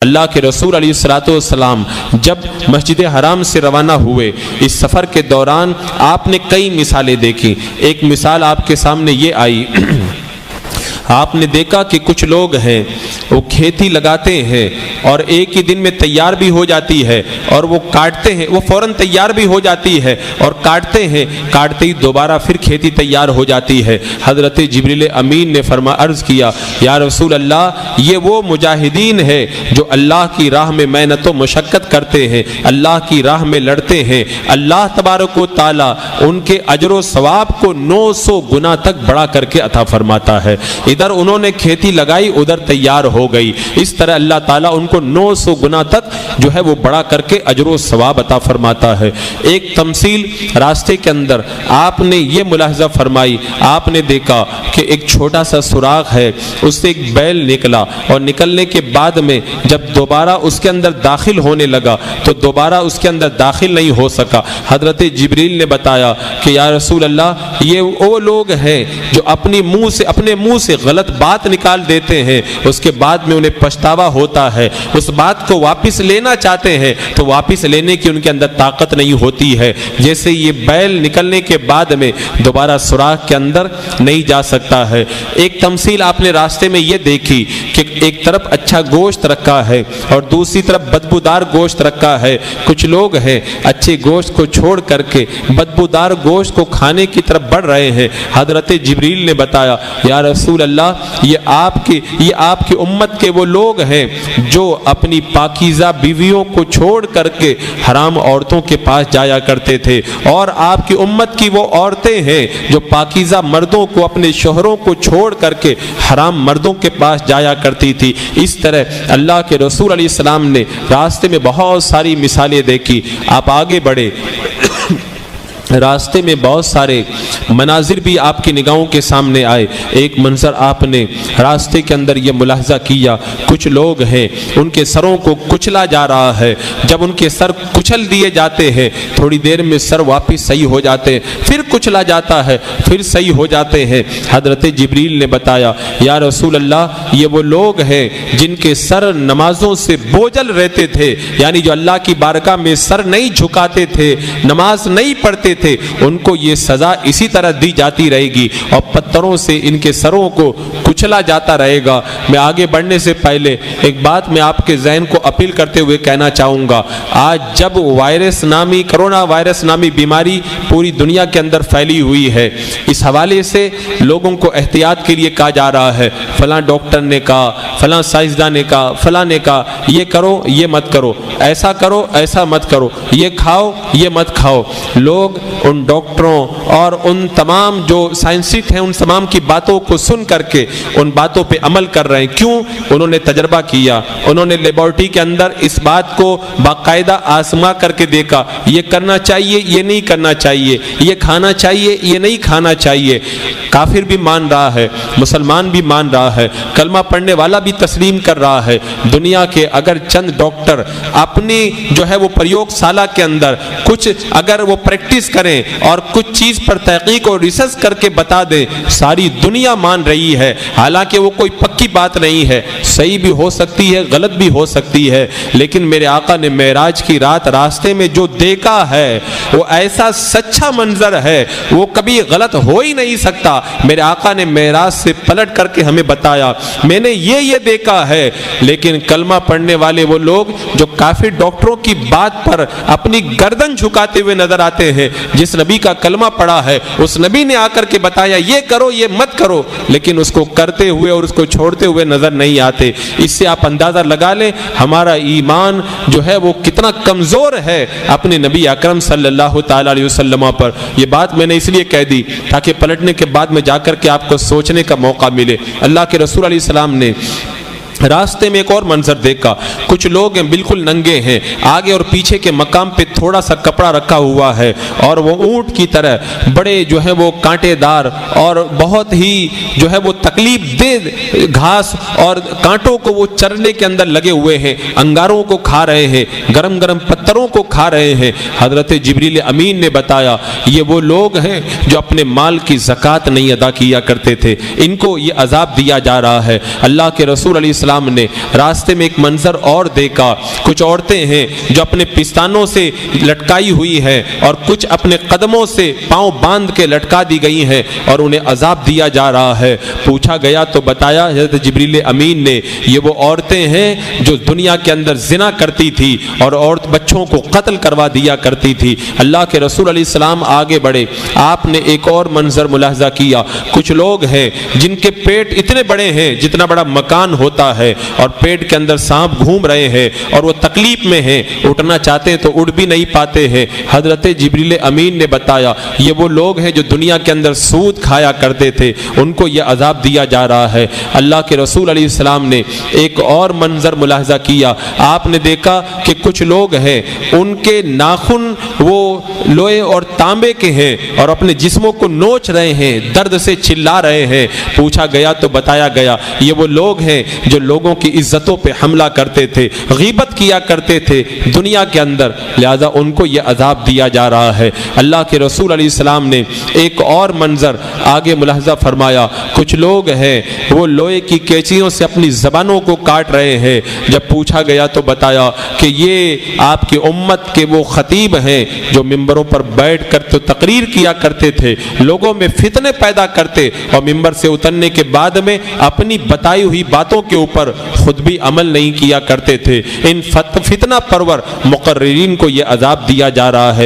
اللہ کے رسول علیہ الصلوۃ والسلام جب مسجد حرام سے روانہ ہوئے، اس سفر کے دوران آپ نے کئی مثالیں دیکھی۔ ایک مثال آپ کے سامنے یہ آئی، آپ نے دیکھا کہ کچھ لوگ ہیں وہ کھیتی لگاتے ہیں اور ایک ہی دن میں تیار بھی ہو جاتی ہے، اور وہ کاٹتے ہیں، وہ فوراً تیار بھی ہو جاتی ہے اور کاٹتے ہیں، کاٹتے ہی دوبارہ پھر کھیتی تیار ہو جاتی ہے۔ حضرت جبریل امین نے عرض کیا، یا رسول اللہ، یہ وہ مجاہدین ہے جو اللہ کی راہ میں محنت و مشقت کرتے ہیں، اللہ کی راہ میں لڑتے ہیں، اللہ تبارک و تعالی ان کے اجر و ثواب کو 900 گنا تک بڑھا کر کے عطا فرماتا ہے۔ ادھر انہوں نے کھیتی لگائی، ادھر تیار ہو گئی، اس طرح اللہ تعالیٰ ان کو 900 گنا تک جو ہے وہ بڑا کر کے اجر و ثواب عطا فرماتا ہے۔ ایک تمثیل راستے کے اندر آپ نے یہ ملاحظہ فرمائی، آپ نے دیکھا کہ ایک چھوٹا سا سوراخ ہے، اس سے ایک بیل نکلا، اور نکلنے کے بعد میں جب دوبارہ اس کے اندر داخل ہونے لگا تو دوبارہ اس کے اندر داخل نہیں ہو سکا۔ حضرت جبریل نے بتایا کہ یا رسول اللہ، یہ وہ لوگ ہیں جو اپنے منہ سے غلط بات نکال دیتے ہیں، اس کے بعد میں انہیں پچھتاوا ہوتا ہے، اس بات کو واپس لینا چاہتے ہیں تو واپس لینے کی ان کے اندر طاقت نہیں ہوتی ہے، جیسے یہ بیل نکلنے کے بعد میں دوبارہ سوراخ کے اندر نہیں جا سکتا ہے۔ ایک تمثیل آپ نے راستے میں یہ دیکھی کہ ایک طرف اچھا گوشت رکھا ہے اور دوسری طرف بدبودار گوشت رکھا ہے۔ کچھ لوگ ہیں اچھے گوشت کو چھوڑ کر کے بدبودار گوشت کو کھانے کی طرف بڑھ رہے ہیں۔ حضرت جبریل نے بتایا، یا رسول اللہ، یہ آپ کی امت کے وہ لوگ ہیں جو اپنی پاکیزہ بیویوں کو چھوڑ کر کے حرام عورتوں کے پاس جایا کرتے تھے، اور آپ کی امت کی وہ عورتیں ہیں جو پاکیزہ مردوں کو، اپنے شوہروں کو چھوڑ کر کے حرام مردوں کے پاس جایا کرتی تھی۔ اس طرح اللہ کے رسول علیہ السلام نے راستے میں بہت ساری مثالیں دیکھی۔ آپ آگے بڑھے، راستے میں بہت سارے مناظر بھی آپ کی نگاہوں کے سامنے آئے۔ ایک منظر آپ نے راستے کے اندر یہ ملاحظہ کیا، کچھ لوگ ہیں ان کے سروں کو کچلا جا رہا ہے، جب ان کے سر کچل دیے جاتے ہیں تھوڑی دیر میں سر واپس صحیح ہو جاتے ہیں، پھر کچلا جاتا ہے، پھر صحیح ہو جاتے ہیں۔ حضرت جبریل نے بتایا، یا رسول اللہ، یہ وہ لوگ ہیں جن کے سر نمازوں سے بوجھل رہتے تھے، یعنی جو اللہ کی بارگاہ میں سر نہیں جھکاتے تھے، نماز نہیں پڑھتے تھے، ان کو یہ سزا اسی طرح دی جاتی رہے گی اور پتھروں سے ان کے سروں کو کچلا جاتا رہے گا۔ میں آگے بڑھنے سے پہلے ایک بات میں آپ کے ذہن کو اپیل کرتے ہوئے کہنا چاہوں گا، آج جب کرونا وائرس نامی بیماری پوری دنیا کے اندر پھیلی ہوئی ہے، اس حوالے سے لوگوں کو احتیاط کے لیے کہا جا رہا ہے، فلاں ڈاکٹر نے کہا، فلاں سائنسداں نے کہا، فلاں نے کہا، یہ کرو یہ مت کرو، ایسا کرو ایسا مت کرو، یہ کھاؤ یہ مت کھاؤ۔ لوگ ان ڈاکٹروں اور ان تمام جو سائنسسٹ ہیں ان تمام کی باتوں کو سن کر کے ان باتوں پہ عمل کر رہے ہیں۔ کیوں؟ انہوں نے تجربہ کیا، انہوں نے لیبارٹری کے اندر اس بات کو باقاعدہ آزما کر کے دیکھا، یہ کرنا چاہیے یہ نہیں کرنا چاہیے، یہ کھانا چاہیے یہ نہیں کھانا چاہیے۔ کافر بھی مان رہا ہے، مسلمان بھی مان رہا ہے، کلمہ پڑھنے والا بھی تسلیم کر رہا ہے۔ دنیا کے اگر چند ڈاکٹر اپنی جو ہے وہ پریوگ شالہ کے اندر کچھ اگر وہ پریکٹس کریں اور کچھ چیز پر تحقیق اور ریسرچ کر کے بتا دیں، ساری دنیا مان رہی ہے، حالانکہ وہ کوئی پکی بات نہیں ہے، صحیح بھی ہو سکتی ہے غلط بھی ہو سکتی ہے، لیکن میرے آقا نے معراج کی رات راستے میں جو دیکھا ہے وہ ایسا سچا منظر ہے، وہ کبھی غلط ہو ہی نہیں سکتا۔ میرے آقا نے معراج سے پلٹ کر کے ہمیں بتایا، میں نے یہ دیکھا ہے، لیکن کلمہ پڑھنے والے وہ لوگ جو کافر ڈاکٹروں کی بات پر اپنی گردن جھکاتے ہوئے نظر آتے ہیں، جس نبی کا کلمہ پڑھا ہے اس نبی نے آ کر کے بتایا یہ کرو یہ مت کرو، لیکن اس کو کرتے ہوئے اور اس کو چھوڑتے ہوئے نظر نہیں آتے۔ اس سے آپ اندازہ لگا لیں ہمارا ایمان جو ہے وہ کتنا کمزور ہے اپنے نبی اکرم صلی اللہ تعالی علیہ وسلم پر۔ یہ بات میں نے اس لیے کہہ دی تاکہ پلٹنے کے بعد میں جا کر کے آپ کو سوچنے کا موقع ملے۔ اللہ کے رسول علیہ السلام نے راستے میں ایک اور منظر دیکھا، کچھ لوگ ہیں بالکل ننگے ہیں، آگے اور پیچھے کے مقام پہ تھوڑا سا کپڑا رکھا ہوا ہے اور وہ اونٹ کی طرح بڑے جو ہے وہ کانٹے دار اور بہت ہی جو ہے وہ تکلیف دہ گھاس اور کانٹوں کو وہ چرنے کے اندر لگے ہوئے ہیں، انگاروں کو کھا رہے ہیں، گرم گرم پتھروں کو کھا رہے ہیں۔ حضرت جبریل امین نے بتایا یہ وہ لوگ ہیں جو اپنے مال کی زکوٰۃ نہیں ادا کیا کرتے تھے، ان کو یہ عذاب دیا جا رہا ہے۔ اللہ کے رسول علیہ السلام السلام نے راستے میں ایک منظر اور دیکھا، کچھ عورتیں ہیں جو اپنے پستانوں سے لٹکائی ہوئی ہیں اور کچھ اپنے قدموں سے پاؤں باندھ کے لٹکا دی گئی ہیں اور انہیں عذاب دیا جا رہا ہے۔ پوچھا گیا تو بتایا حضرت جبریل امین نے یہ وہ عورتیں ہیں جو دنیا کے اندر زنا کرتی تھی اور عورت بچوں کو قتل کروا دیا کرتی تھی۔ اللہ کے رسول علیہ السلام آگے بڑھے، آپ نے ایک اور منظر ملاحظہ کیا، کچھ لوگ ہیں جن کے پیٹ اتنے بڑے ہیں جتنا بڑا مکان ہوتا ہے اور پیٹ کے اندر سانپ گھوم رہے ہیں اور وہ تکلیف میں ہیں، اٹھنا چاہتے ہیں تو اٹھ بھی نہیں پاتے ہیں۔ حضرت جبریل امین نے بتایا یہ وہ لوگ ہیں جو دنیا کے اندر سود کھایا کرتے تھے، ان کو یہ عذاب دیا جا رہا ہے۔ اللہ کے رسول علیہ السلام نے ایک اور منظر ملاحظہ کیا، آپ نے دیکھا کہ کچھ لوگ ہیں ان کے ناخن وہ لوہے اور تانبے کے ہیں اور اپنے جسموں کو نوچ رہے ہیں، درد سے چلا رہے ہیں۔ پوچھا گیا تو بتایا گیا یہ وہ لوگ ہیں جو لوگوں کی عزتوں پہ حملہ کرتے تھے، غیبت کیا کرتے تھے دنیا کے اندر، لہذا ان کو یہ عذاب دیا جا رہا ہے۔ اللہ کے رسول علیہ السلام نے ایک اور منظر آگے ملاحظہ فرمایا، کچھ لوگ ہیں وہ لوہے کی کینچیوں سے اپنی زبانوں کو کاٹ رہے ہیں۔ جب پوچھا گیا تو بتایا کہ یہ آپ کی امت کے وہ خطیب ہیں جو ممبروں پر بیٹھ کر تو تقریر کیا کرتے تھے، لوگوں میں فتنے پیدا کرتے اور ممبر سے اترنے کے بعد میں اپنی بتائی ہوئی باتوں کے اوپر خود بھی عمل نہیں کیا کرتے تھے۔ ان فتنہ پرور مقررین کو یہ عذاب دیا جا رہا ہے۔